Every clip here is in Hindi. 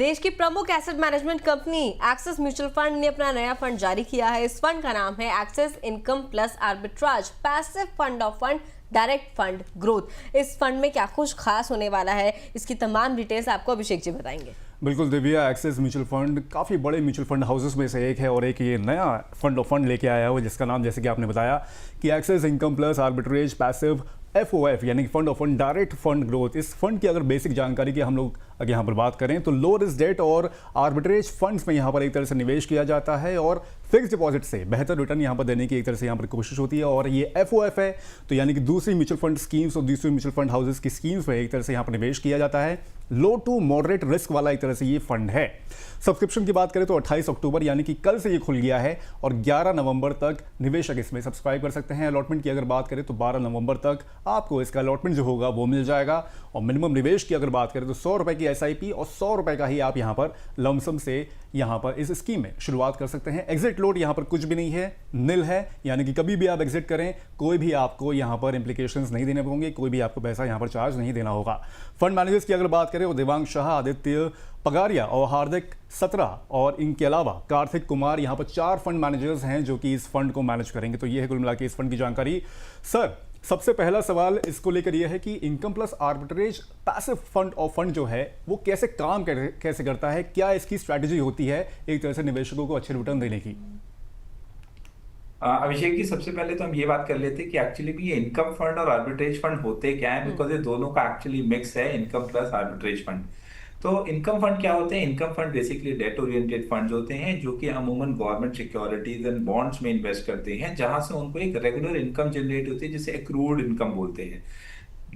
देश की प्रमुख asset management company axis mutual fund ने अपना नया फंड जारी किया है। इस फंड का नाम है axis income plus arbitrage passive fund of fund direct fund growth. इस फंड में क्या कुछ खास होने वाला है, इसकी तमाम डिटेल्स आपको अभिषेक जी बताएंगे। बिल्कुल दिव्या, एक्सिस म्यूचुअल फंड काफ़ी बड़े म्यूचुअल फंड हाउसेस में से एक है और एक ये नया फंड ऑफ फंड लेके आया है जिसका नाम, जैसे कि आपने बताया, कि axis income plus arbitrage passive FOF यानी कि fund of fund direct fund growth. इस फंड की अगर बेसिक जानकारी की हम लोग अगर यहाँ पर बात करें तो लो रिस्क डेट और आर्बिट्रेज फंड्स में यहाँ पर एक तरह से निवेश किया जाता है और फिक्स डिपॉजिट से बेहतर रिटर्न यहाँ पर देने की एक तरह से यहाँ पर कोशिश होती है। और ये FOF है तो यानी कि दूसरी म्यूचुअल फंड स्कीम्स और दूसरी म्यूचुअल फंड हाउसेस की स्कीम्स में एक तरह से यहाँ पर निवेश किया जाता है। लो टू मॉडरेट रिस्क वाला एक तरह से ये फंड है। सब्सक्रिप्शन की बात करें तो 28 अक्टूबर यानी कि कल से ये खुल गया है और 11 नवंबर तक निवेशक इसमें सब्सक्राइब कर सकते हैं। अलॉटमेंट की अगर बात करें तो 12 नवंबर तक आपको इसका अलॉटमेंट जो होगा वो मिल जाएगा। और मिनिमम निवेश की अगर बात करें तो 100 रुपए की SIP और 100 रुपए का ही आप यहाँ पर लमसम से यहाँ पर इस स्कीम में शुरुआत कर सकते हैं। एग्जिट लोड यहाँ पर कुछ भी नहीं है, निल है, यानी कि कभी भी आप एग्जिट करें कोई भी आपको यहाँ पर इंप्लीकेशंस नहीं देने होंगे, कोई भी आपको पैसा यहाँ पर चार्ज नहीं देना होगा। फंड मैनेजर्स की अगर बात करें तो देवांग शाह, आदित्य पगारिया और हार्दिक सत्रा और इनके अलावा कार्तिक कुमार, यहाँ पर 4 फंड मैनेजर्स हैं जो कि इस फंड को मैनेज करेंगे। तो ये है कुल मिला के इस फंड की जानकारी। सर, सबसे पहला सवाल इसको लेकर यह है कि income plus arbitrage passive fund of fund जो है वो कैसे काम कैसे करता है, क्या इसकी स्ट्रैटेजी होती है एक तरह से निवेशकों को अच्छे रिटर्न देने की? अभिषेक जी, सबसे पहले तो हम ये बात कर लेते हैं कि एक्चुअली भी ये इनकम फंड और आर्बिट्रेज फंड होते क्या है, बिकॉज ये दोनों का एक्चुअली मिक्स है, इनकम प्लस आर्बिट्रेज फंड। तो इनकम फंड क्या होते हैं? Income fund basically date oriented funds होते हैं जो कि अमूमन गवर्नमेंट सिक्योरिटीज एंड बॉन्ड्स में इन्वेस्ट करते हैं, जहां से उनको एक रेगुलर इनकम जनरेट होती है जिसे एक्रूड इनकम बोलते हैं।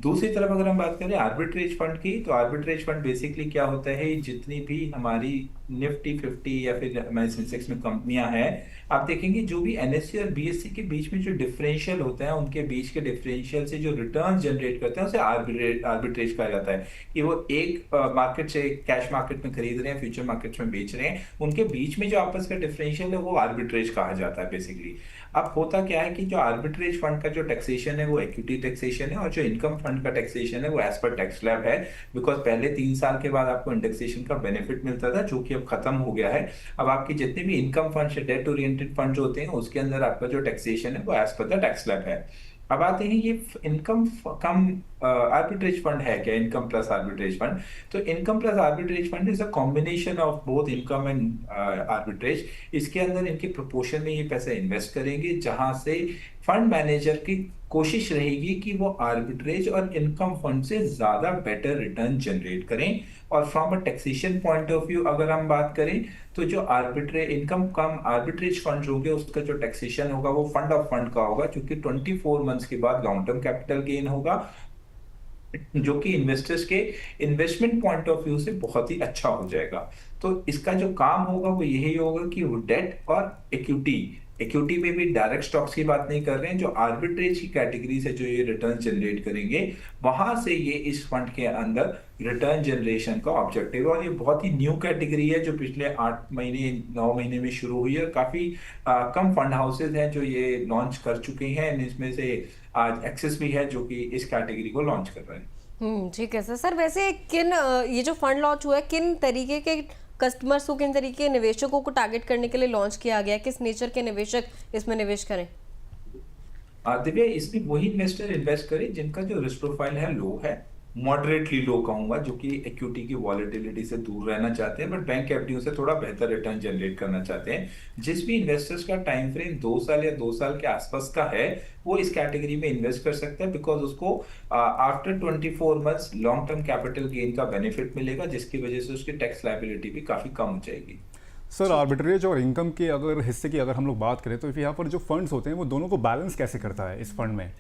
दूसरी तरफ अगर हम बात करें आर्बिट्रेज फंड की, तो आर्बिट्रेज फंड बेसिकली क्या होता है, जितनी भी हमारी निफ्टी 50 या फिर हमारे सेंसेक्स में कंपनियां हैं, आप देखेंगे जो भी NSE और BSE के बीच में जो डिफरेंशियल होता है, उनके बीच के डिफरेंशियल से जो रिटर्न जनरेट करते हैं उसे आर्बिट्रेज कहा जाता है। कि वो एक मार्केट से कैश मार्केट में खरीद रहे हैं, फ्यूचर मार्केट में बेच रहे हैं, उनके बीच में जो आपस का डिफरेंशियल है वो आर्बिट्रेज कहा जाता है बेसिकली। अब होता क्या है कि जो आर्बिट्रेज फंड का जो टैक्सेशन है वो इक्विटी टैक्सेशन है और जो इनकम फंड का टैक्सेशन है वो एज पर टैक्स स्लैब है। बिकॉज पहले 3 साल के बाद आपको इंडेक्सेशन का बेनिफिट मिलता था जो कि अब खत्म हो गया है। अब आपकी जितने भी income fund date oriented fund जो होते हैं उसके अंदर आपका जो टैक्सेशन है वो as per the tax slab है। अब आते हैं ये इनकम कम आर्बिट्रेज फंड है क्या, इनकम प्लस आर्बिट्रेज फंड? तो income plus arbitrage fund is a combination of both income and arbitrage. इसके अंदर इनके प्रोपोर्शन में ये पैसा इन्वेस्ट करेंगे, जहां से फंड मैनेजर की कोशिश रहेगी कि वो आर्बिट्रेज और इनकम फंड से ज्यादा बेटर रिटर्न जनरेट करें। और from a taxation point of view अगर हम बात करें तो जो इनकम कम आर्बिट्रेज फंड होंगे उसका जो टैक्सेशन होगा वो फंड ऑफ फंड का होगा, क्योंकि 24 मंथ्स के बाद लॉन्ग टर्म कैपिटल गेन होगा, जो कि इन्वेस्टर्स के इन्वेस्टमेंट पॉइंट ऑफ व्यू से बहुत ही अच्छा हो जाएगा। तो इसका जो काम होगा वो यही होगा कि वो डेट और इक्विटी में भी डायरेक्ट स्टॉक्स की बात नहीं कर रहे हैं, जो आर्बिट्रेज की कैटेगरी से जो ये रिटर्न जनरेट करेंगे वहां से ये इस फंड के अंदर रिटर्न जनरेशन का ऑब्जेक्टिव है। और ये बहुत ही न्यू कैटेगरी है जो पिछले 8 महीने 9 महीने में शुरू हुई है और काफी कम फंड हाउसेज हैं जो ये लॉन्च कर चुके हैं। इसमें से आज एक्सिस भी है जो कि इस कैटेगरी को लॉन्च कर रहा है। ठीक है सर। वैसे ये जो फंड लॉन्च हुआ है किन तरीके के कस्टमर्स को, किन तरीके के निवेशकों को टारगेट करने के लिए लॉन्च किया गया, किस नेचर के निवेशक इसमें निवेश करें? दिव्या, इसमें वही इन्वेस्टर इन्वेस्ट करें जिनका जो रिस्क प्रोफाइल है लो है, मॉडरेटली लो कहूंगा, जो कि इक्विटी की वॉलेटिलिटी से दूर रहना चाहते हैं बट बैंक एफडीओ से थोड़ा बेहतर रिटर्न जनरेट करना चाहते हैं। जिस भी इन्वेस्टर्स का टाइम फ्रेम 2 साल या 2 साल के आसपास का है वो इस कैटेगरी में इन्वेस्ट कर सकता है, बिकॉज उसको after 24 months long term capital gain का बेनिफिट मिलेगा, जिसकी वजह से उसकी टैक्स लायबिलिटी भी काफी कम हो जाएगी। सर, आर्बिट्रेज और इनकम के अगर हिस्से की अगर हम लोग बात करें तो यहाँ पर जो फंड्स होते हैं वो दोनों को बैलेंस कैसे करता है इस फंड में?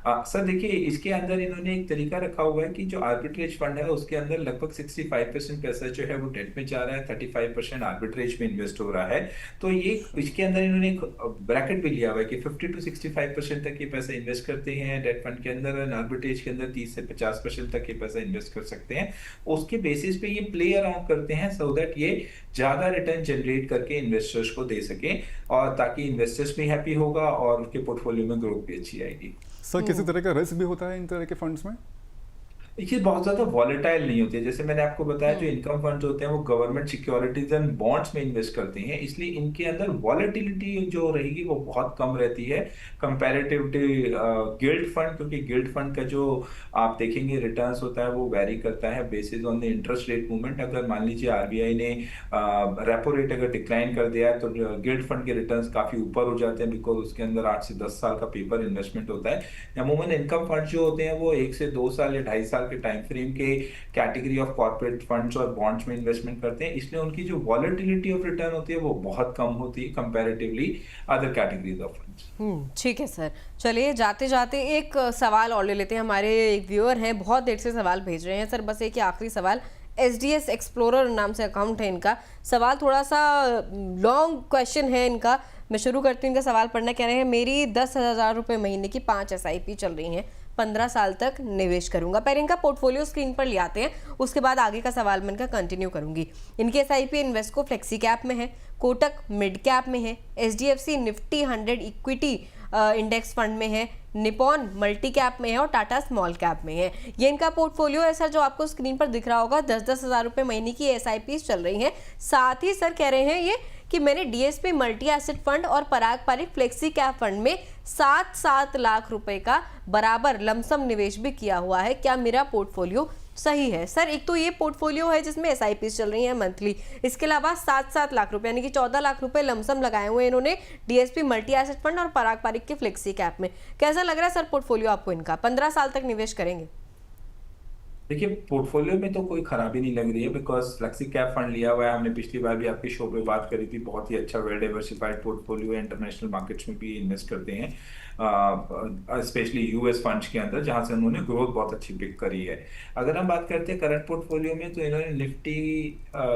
सर देखिए, इसके अंदर इन्होंने एक तरीका रखा हुआ है कि जो आर्बिट्रेज फंड है उसके अंदर लगभग 65% पैसा जो है वो डेट में जा रहा है, 35% आर्बिट्रेज में इन्वेस्ट हो रहा है। तो ये इसके अंदर इन्होंने एक ब्रैकेट भी लिया हुआ है कि 50 to 65% तक ये पैसा इन्वेस्ट करते हैं डेट फंड के अंदर, और आर्बिट्रेज के अंदर 30 से 50% तक ये पैसा इन्वेस्ट कर सकते हैं। उसके बेसिस पे ये प्ले अराउंड करते हैं सो दैट ये ज्यादा रिटर्न जनरेट करके इन्वेस्टर्स को दे सके, और ताकि इन्वेस्टर्स भी हैप्पी होगा और उनके पोर्टफोलियो में ग्रोथ भी अच्छी आएगी। सर, किसी तरह का रिस्क भी होता है इन तरह के फंड्स में? देखिए बहुत ज्यादा वॉलेटाइल नहीं होती है। जैसे मैंने आपको बताया, जो इनकम फंड्स होते हैं वो गवर्नमेंट सिक्योरिटीज एंड बॉन्ड्स में इन्वेस्ट करते हैं, इसलिए इनके अंदर वॉलेटिलिटी जो रहेगी वो बहुत कम रहती है कंपैरेटिवली गिल्ड फंड, क्योंकि गिल्ड फंड का जो आप देखेंगे रिटर्न्स होता है वो वेरी करता है basis on the interest rate movement. अगर मान लीजिए आरबीआई ने रेपो रेट अगर डिक्लाइन कर दिया है तो गिल्ड फंड के रिटर्न्स काफी ऊपर हो जाते हैं, बिकॉज उसके अंदर 8 से 10 साल का पेपर इन्वेस्टमेंट होता है। अमूमन इनकम फंड जो होते हैं वो 1 से 2 साल या 2.5 साल के टाइम फ्रेम के कैटेगरी ऑफ कॉर्पोरेट फंड्स और बॉन्ड्स में इन्वेस्टमेंट करते हैं, इसलिए उनकी जो वॉलेटिलिटी ऑफ रिटर्न होती है वो बहुत कम होती है comparatively other categories of funds. ठीक है सर, चलिए जाते जाते एक सवाल और ले लेते हैं। हमारे एक व्यूअर हैं, बहुत देर से सवाल भेज रहे हैं सर, बस एक ही आखिरी सवाल। SDS एक्सप्लोरर नाम से अकाउंट है इनका, सवाल थोड़ा सा लॉन्ग क्वेश्चन है इनका, मैं शुरू करती हूँ इनका सवाल पढ़ना। कह रहे हैं मेरी 10,000 रुपये महीने की 5 SIP चल रही हैं, 15 साल तक निवेश करूंगा। पहले इनका पोर्टफोलियो स्क्रीन पर ले आते हैं, उसके बाद आगे का सवाल मैं इनका कंटिन्यू करूंगी। इनके SIP इन्वेस्को फ्लेक्सी कैप में है, कोटक मिड कैप में है, HDFC Nifty 100 equity index fund में है, निपॉन मल्टी कैप में है और टाटा स्मॉल कैप में है। ये इनका पोर्टफोलियो है सर, जो आपको स्क्रीन पर दिख रहा होगा। 10-10 हज़ार रुपये महीने की SIPs चल रही हैं। साथ ही सर कह रहे हैं ये कि मैंने DSP मल्टी एसेट फंड और पारंपरिक फ्लेक्सी कैप फंड में 7-7 लाख रुपए का बराबर लमसम निवेश भी किया हुआ है। क्या मेरा पोर्टफोलियो सही है? सर एक तो ये पोर्टफोलियो है जिसमें SIPs चल रही हैं मंथली, इसके अलावा 7-7 लाख रुपए यानी कि 14 लाख रुपए लमसम लगाए हुए इन्होंने DSP मल्टी एसेट फंड और पारंपरिक के फ्लेक्सी कैप में। कैसा लग रहा है सर पोर्टफोलियो आपको इनका? 15 साल तक निवेश करेंगे? देखिए पोर्टफोलियो में तो कोई खराबी नहीं लग रही है, बिकॉज फ्लेक्सी कैप फंड लिया हुआ है। हमने पिछली बार भी आपके शो पे बात करी थी, बहुत ही अच्छा वेल डाइवर्सिफाइड पोर्टफोलियो है। इंटरनेशनल मार्केट्स में भी इन्वेस्ट करते हैं, स्पेशली US फंड्स के अंदर, जहां से उन्होंने ग्रोथ बहुत अच्छी पिक करी है। अगर हम बात करते हैं करंट पोर्टफोलियो में, तो इन्होंने निफ्टी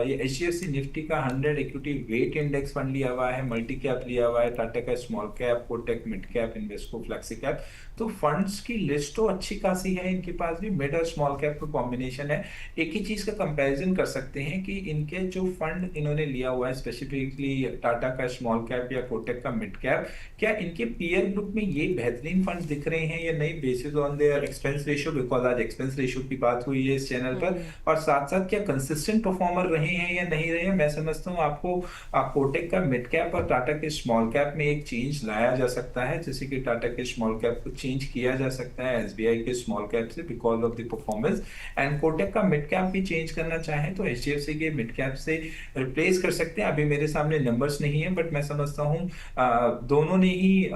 ये HDFC निफ्टी का 100 इक्विटी वेट इंडेक्स फंड लिया हुआ है, मल्टी कैप लिया हुआ है, टाटा का small cap, Kotak mid cap, Invesco flexi cap. तो फंड्स की लिस्ट तो अच्छी खासी है इनके पास भी, मिड और स्मॉल कैप का कॉम्बिनेशन है। एक ही चीज का कंपैरिजन कर सकते हैं कि इनके जो फंड इन्होंने लिया हुआ है, स्पेसिफिकली टाटा का स्मॉल कैप या कोटक का मिड कैप, क्या इनके पीयर ग्रुप में ये बेहतरीन फंड्स दिख रहे हैं या नहीं, basis on their expense ratio, because आज एक्सपेंस रेशियो की बात हुई है इस चैनल पर, और साथ साथ क्या कंसिस्टेंट परफॉर्मर रहे हैं या नहीं रहे हैं। मैं समझता हूँ आपको कोटक का मिड कैप और टाटा के स्मॉल कैप में एक चेंज लाया जा सकता है, जैसे कि टाटा के स्मॉल कैप को चेंज किया जा सकता है SBI के स्मॉल कैप से because of the performance, and Kotak का मिड कैप भी चेंज करना चाहे तो HDFC के मिड कैप से रिप्लेस कर सकते हैं। अभी मेरे सामने नंबर्स नहीं है, बट मैं समझता हूँ दोनों ने ही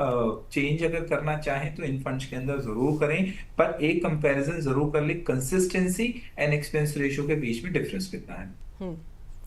चेंज अगर करना चाहें तो इन फंड्स के अंदर जरूर करें, पर एक कंपैरिजन जरूर कर ले, कंसिस्टेंसी एंड एक्सपेंस रेशियो के बीच में डिफरेंस कितना है।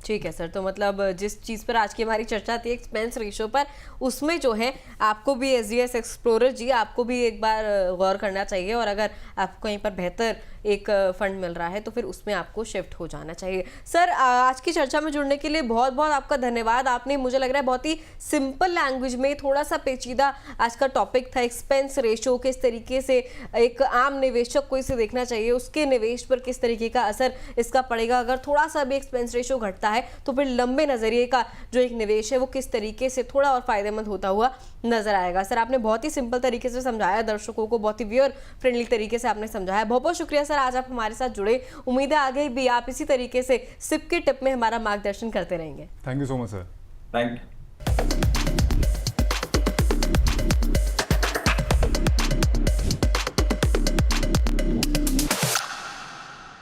ठीक है सर, तो मतलब जिस चीज़ पर आज की हमारी चर्चा थी एक्सपेंस रेशियो पर, उसमें जो है आपको भी SDS एक्सप्लोरर जी आपको भी एक बार गौर करना चाहिए, और अगर आपको कहीं पर बेहतर एक फंड मिल रहा है तो फिर उसमें आपको शिफ्ट हो जाना चाहिए। सर आज की चर्चा में जुड़ने के लिए बहुत बहुत आपका धन्यवाद। आपने मुझे लग रहा है बहुत ही सिंपल लैंग्वेज में, थोड़ा सा पेचीदा आज का टॉपिक था एक्सपेंस रेशियो, किस तरीके से एक आम निवेशक को इसे देखना चाहिए, उसके निवेश पर किस तरीके का असर इसका पड़ेगा अगर थोड़ा सा भी एक्सपेंस रेशियो घटता है, तो फिर लंबे नजरिए का जो एक निवेश है वो किस तरीके से थोड़ा और फायदेमंद होता हुआ नजर आएगा। सर आपने बहुत ही सिंपल तरीके से समझाया, दर्शकों को बहुत ही व्यूअर फ्रेंडली तरीके से आपने समझाया। बहुत बहुत शुक्रिया सर, आज आप हमारे साथ जुड़े। उम्मीद है आगे भी आप इसी तरीके से सिप की टिप में हमारा मार्गदर्शन करते रहेंगे। Thank you so much sir. Thank you.